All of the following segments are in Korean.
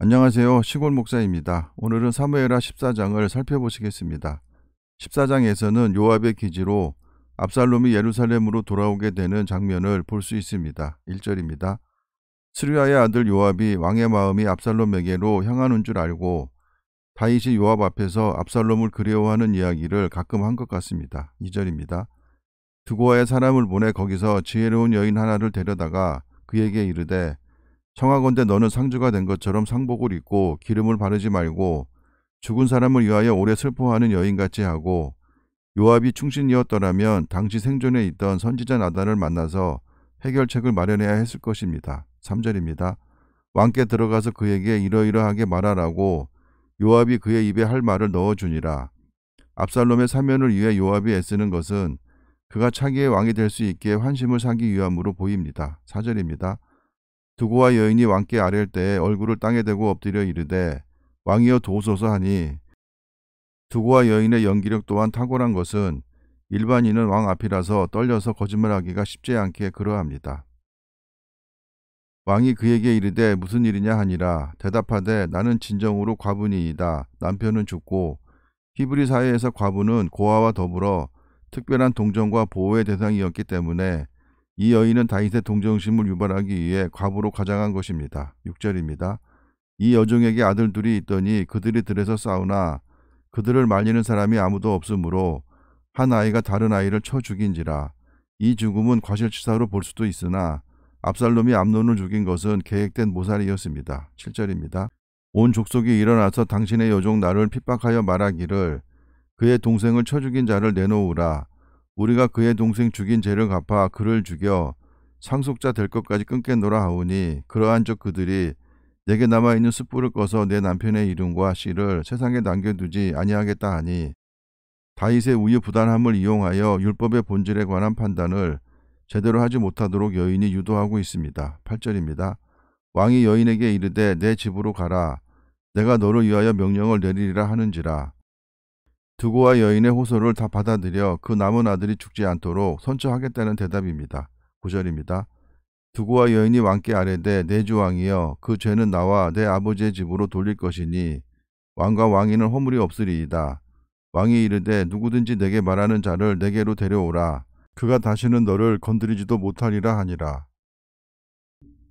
안녕하세요. 시골 목사입니다. 오늘은 사무엘하 14장을 살펴보시겠습니다. 14장에서는 요압의 기지로 압살롬이 예루살렘으로 돌아오게 되는 장면을 볼 수 있습니다. 1절입니다. 스루야의 아들 요압이 왕의 마음이 압살롬에게로 향하는 줄 알고 다윗이 요압 앞에서 압살롬을 그리워하는 이야기를 가끔 한 것 같습니다. 2절입니다. 두고아의 사람을 보내 거기서 지혜로운 여인 하나를 데려다가 그에게 이르되 청하건대 너는 상주가 된 것처럼 상복을 입고 기름을 바르지 말고 죽은 사람을 위하여 오래 슬퍼하는 여인같이 하고 요압이 충신이었더라면 당시 생존에 있던 선지자 나단을 만나서 해결책을 마련해야 했을 것입니다. 3절입니다. 왕께 들어가서 그에게 이러이러하게 말하라고 요압이 그의 입에 할 말을 넣어주니라. 압살롬의 사면을 위해 요압이 애쓰는 것은 그가 차기의 왕이 될 수 있게 환심을 사기 위함으로 보입니다. 4절입니다. 두고와 여인이 왕께 아랠 때에 얼굴을 땅에 대고 엎드려 이르되 왕이여 도우소서 하니 두고와 여인의 연기력 또한 탁월한 것은 일반인은 왕 앞이라서 떨려서 거짓말하기가 쉽지 않게 그러합니다. 왕이 그에게 이르되 무슨 일이냐 하니라. 대답하되 나는 진정으로 과부니이다. 남편은 죽고 히브리 사회에서 과부는 고아와 더불어 특별한 동정과 보호의 대상이었기 때문에 이 여인은 다윗의 동정심을 유발하기 위해 과부로 가장한 것입니다. 6절입니다. 이 여종에게 아들 둘이 있더니 그들이 들에서 싸우나 그들을 말리는 사람이 아무도 없으므로 한 아이가 다른 아이를 쳐 죽인지라. 이 죽음은 과실치사로 볼 수도 있으나 압살롬이 암논을 죽인 것은 계획된 모살이었습니다. 7절입니다. 온 족속이 일어나서 당신의 여종 나를 핍박하여 말하기를 그의 동생을 쳐 죽인 자를 내놓으라. 우리가 그의 동생 죽인 죄를 갚아 그를 죽여 상속자 될 것까지 끊겠노라 하오니 그러한 적 그들이 내게 남아있는 숯불을 꺼서 내 남편의 이름과 씨를 세상에 남겨두지 아니하겠다 하니 다윗의 우유부단함을 이용하여 율법의 본질에 관한 판단을 제대로 하지 못하도록 여인이 유도하고 있습니다. 8절입니다. 왕이 여인에게 이르되 내 집으로 가라. 내가 너를 위하여 명령을 내리리라 하는지라. 두고와 여인의 호소를 다 받아들여 그 남은 아들이 죽지 않도록 선처하겠다는 대답입니다. 9절입니다. 두고와 여인이 왕께 아뢰되 내 주 왕이여 그 죄는 나와 내 아버지의 집으로 돌릴 것이니 왕과 왕위는 허물이 없으리이다. 왕이 이르되 누구든지 내게 말하는 자를 내게로 데려오라. 그가 다시는 너를 건드리지도 못하리라 하니라.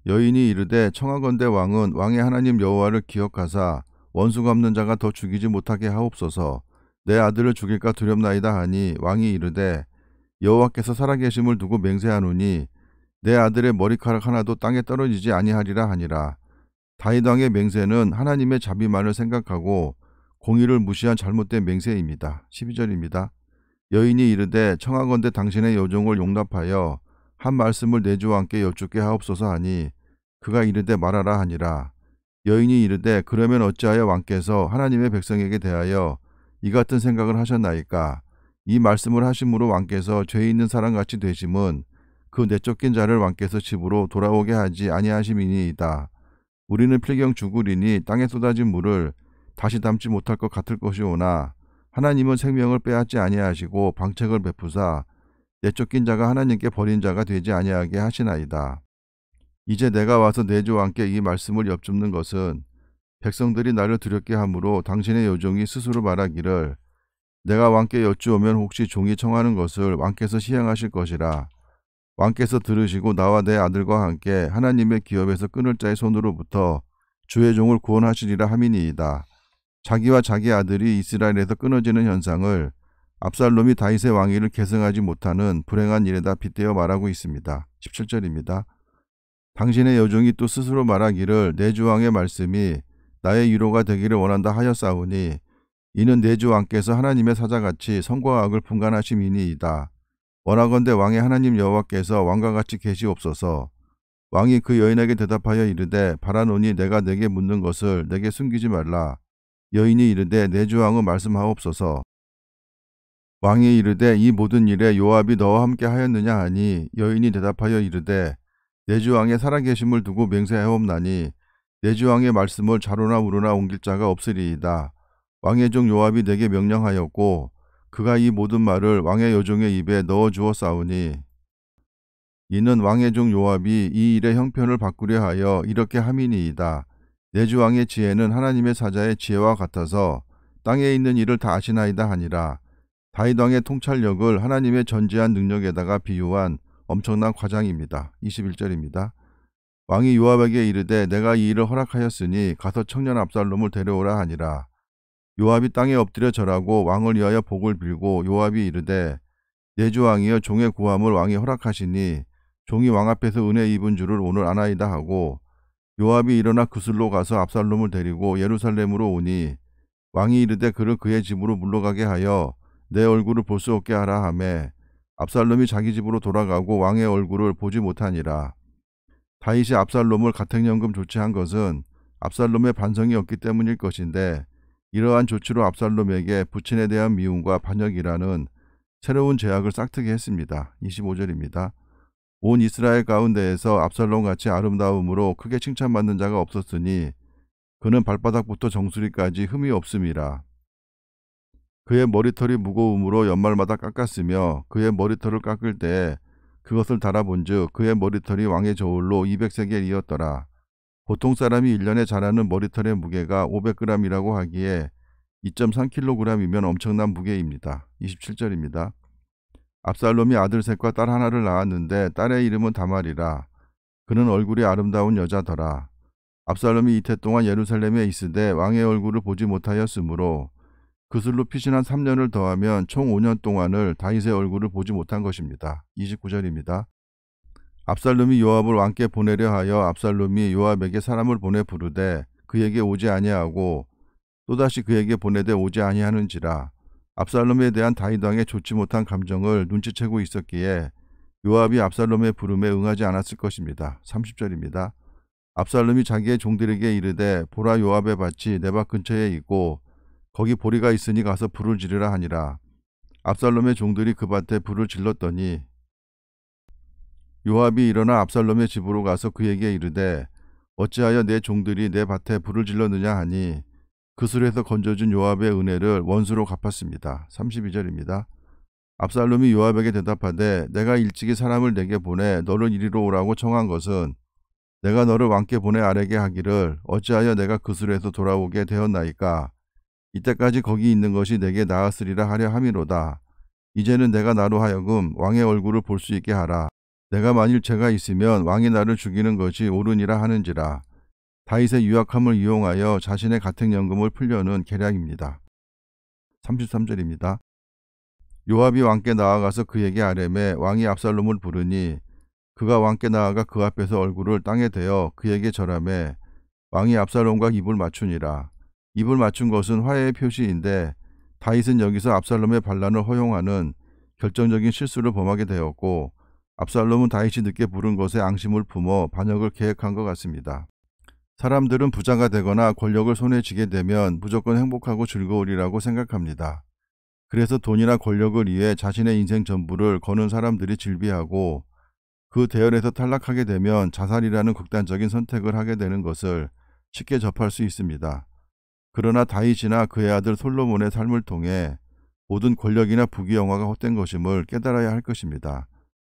여인이 이르되 청하건대 왕은 왕의 하나님 여호와를 기억하사 원수 갚는 자가 더 죽이지 못하게 하옵소서. 내 아들을 죽일까 두렵나이다 하니 왕이 이르되 여호와께서 살아계심을 두고 맹세하노니 내 아들의 머리카락 하나도 땅에 떨어지지 아니하리라 하니라. 다윗 왕의 맹세는 하나님의 자비만을 생각하고 공의를 무시한 잘못된 맹세입니다. 12절입니다. 여인이 이르되 청하건대 당신의 여종을 용납하여 한 말씀을 내 주 왕께 여쭙게 하옵소서 하니 그가 이르되 말하라 하니라. 여인이 이르되 그러면 어찌하여 왕께서 하나님의 백성에게 대하여 이 같은 생각을 하셨나이까? 이 말씀을 하심으로 왕께서 죄 있는 사람같이 되심은 그 내쫓긴 자를 왕께서 집으로 돌아오게 하지 아니하심이니이다. 우리는 필경 죽으리니 땅에 쏟아진 물을 다시 담지 못할 것 같을 것이오나 하나님은 생명을 빼앗지 아니하시고 방책을 베푸사 내쫓긴 자가 하나님께 버린 자가 되지 아니하게 하시나이다. 이제 내가 와서 내 주 왕께 이 말씀을 여쭙는 것은 백성들이 나를 두렵게 하므로 당신의 여종이 스스로 말하기를 내가 왕께 여쭈오면 혹시 종이 청하는 것을 왕께서 시행하실 것이라. 왕께서 들으시고 나와 내 아들과 함께 하나님의 기업에서 끊을 자의 손으로부터 주의 종을 구원하시리라 함이니이다. 자기와 자기 아들이 이스라엘에서 끊어지는 현상을 압살롬이 다윗의 왕위를 계승하지 못하는 불행한 일에다 빗대어 말하고 있습니다. 17절입니다. 당신의 여종이 또 스스로 말하기를 내 주 왕의 말씀이 나의 위로가 되기를 원한다 하였사오니 이는 내 주 왕께서 하나님의 사자같이 선과 악을 분간하심이니이다. 원하건대 왕의 하나님 여호와께서 왕과 같이 계시옵소서. 왕이 그 여인에게 대답하여 이르되 바라노니 내가 내게 묻는 것을 내게 숨기지 말라. 여인이 이르되 내 주 왕은 말씀하옵소서. 왕이 이르되 이 모든 일에 요압이 너와 함께 하였느냐 하니 여인이 대답하여 이르되 내 주 왕의 살아계심을 두고 맹세하옵나니 내 주 왕의 말씀을 좌로나 우로나 옮길 자가 없으리이다. 왕의 종 요압이 내게 명령하였고 그가 이 모든 말을 왕의 여종의 입에 넣어 주었사오니 이는 왕의 종 요압이 이 일의 형편을 바꾸려 하여 이렇게 함이니이다. 내 주 왕의 지혜는 하나님의 사자의 지혜와 같아서 땅에 있는 일을 다 아시나이다 하니라. 다윗 왕의 통찰력을 하나님의 전지한 능력에다가 비유한 엄청난 과장입니다. 21절입니다. 왕이 요압에게 이르되 내가 이 일을 허락하였으니 가서 청년 압살롬을 데려오라 하니라. 요압이 땅에 엎드려 절하고 왕을 위하여 복을 빌고 요압이 이르되 내 주 왕이여 종의 구함을 왕이 허락하시니 종이 왕 앞에서 은혜 입은 줄을 오늘 아나이다 하고 요압이 일어나 구슬로 가서 압살롬을 데리고 예루살렘으로 오니 왕이 이르되 그를 그의 집으로 물러가게 하여 내 얼굴을 볼 수 없게 하라 하매 압살롬이 자기 집으로 돌아가고 왕의 얼굴을 보지 못하니라. 다윗이 압살롬을 가택연금 조치한 것은 압살롬의 반성이 없기 때문일 것인데 이러한 조치로 압살롬에게 부친에 대한 미움과 반역이라는 새로운 죄악을 싹트게 했습니다. 25절입니다. 온 이스라엘 가운데에서 압살롬같이 아름다움으로 크게 칭찬받는 자가 없었으니 그는 발바닥부터 정수리까지 흠이 없음이라. 그의 머리털이 무거움으로 연말마다 깎았으며 그의 머리털을 깎을 때에 그것을 달아본즉 그의 머리털이 왕의 저울로 200세겔이었더라. 보통 사람이 1년에 자라는 머리털의 무게가 500g이라고 하기에 2.3kg이면 엄청난 무게입니다. 27절입니다. 압살롬이 아들 셋과 딸 하나를 낳았는데 딸의 이름은 다말이라. 그는 얼굴이 아름다운 여자더라. 압살롬이 이태 동안 예루살렘에 있으되 왕의 얼굴을 보지 못하였으므로 그슬로 피신한 3년을 더하면 총 5년 동안을 다윗의 얼굴을 보지 못한 것입니다. 29절입니다. 압살롬이 요압을 왕께 보내려 하여 압살롬이 요압에게 사람을 보내 부르되 그에게 오지 아니하고 또다시 그에게 보내되 오지 아니하는지라. 압살롬에 대한 다윗 왕의 좋지 못한 감정을 눈치채고 있었기에 요압이 압살롬의 부름에 응하지 않았을 것입니다. 30절입니다. 압살롬이 자기의 종들에게 이르되 보라 요압의 밭이 내 밭 근처에 있고 거기 보리가 있으니 가서 불을 지르라 하니라. 압살롬의 종들이 그 밭에 불을 질렀더니 요압이 일어나 압살롬의 집으로 가서 그에게 이르되 어찌하여 내 종들이 내 밭에 불을 질렀느냐 하니 그술에서 건져준 요압의 은혜를 원수로 갚았습니다. 32절입니다. 압살롬이 요압에게 대답하되 내가 일찍이 사람을 내게 보내 너를 이리로 오라고 청한 것은 내가 너를 왕께 보내 아뢰게 하기를 어찌하여 내가 그술에서 돌아오게 되었나이까. 이때까지 거기 있는 것이 내게 나았으리라 하려 함이로다. 이제는 내가 나로 하여금 왕의 얼굴을 볼 수 있게 하라. 내가 만일 죄가 있으면 왕이 나를 죽이는 것이 옳으니라 하는지라. 다윗의 유약함을 이용하여 자신의 가택연금을 풀려는 계략입니다. 33절입니다. 요압이 왕께 나아가서 그에게 아뢰매 왕이 압살롬을 부르니 그가 왕께 나아가 그 앞에서 얼굴을 땅에 대어 그에게 절하매 왕이 압살롬과 입을 맞추니라. 입을 맞춘 것은 화해의 표시인데 다윗은 여기서 압살롬의 반란을 허용하는 결정적인 실수를 범하게 되었고 압살롬은 다윗이 늦게 부른 것에 앙심을 품어 반역을 계획한 것 같습니다. 사람들은 부자가 되거나 권력을 손에 쥐게 되면 무조건 행복하고 즐거우리라고 생각합니다. 그래서 돈이나 권력을 위해 자신의 인생 전부를 거는 사람들이 질비하고 그 대열에서 탈락하게 되면 자살이라는 극단적인 선택을 하게 되는 것을 쉽게 접할 수 있습니다. 그러나 다윗이나 그의 아들 솔로몬의 삶을 통해 모든 권력이나 부귀영화가 헛된 것임을 깨달아야 할 것입니다.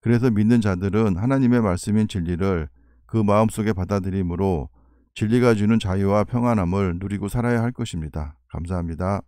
그래서 믿는 자들은 하나님의 말씀인 진리를 그 마음속에 받아들이므로 진리가 주는 자유와 평안함을 누리고 살아야 할 것입니다. 감사합니다.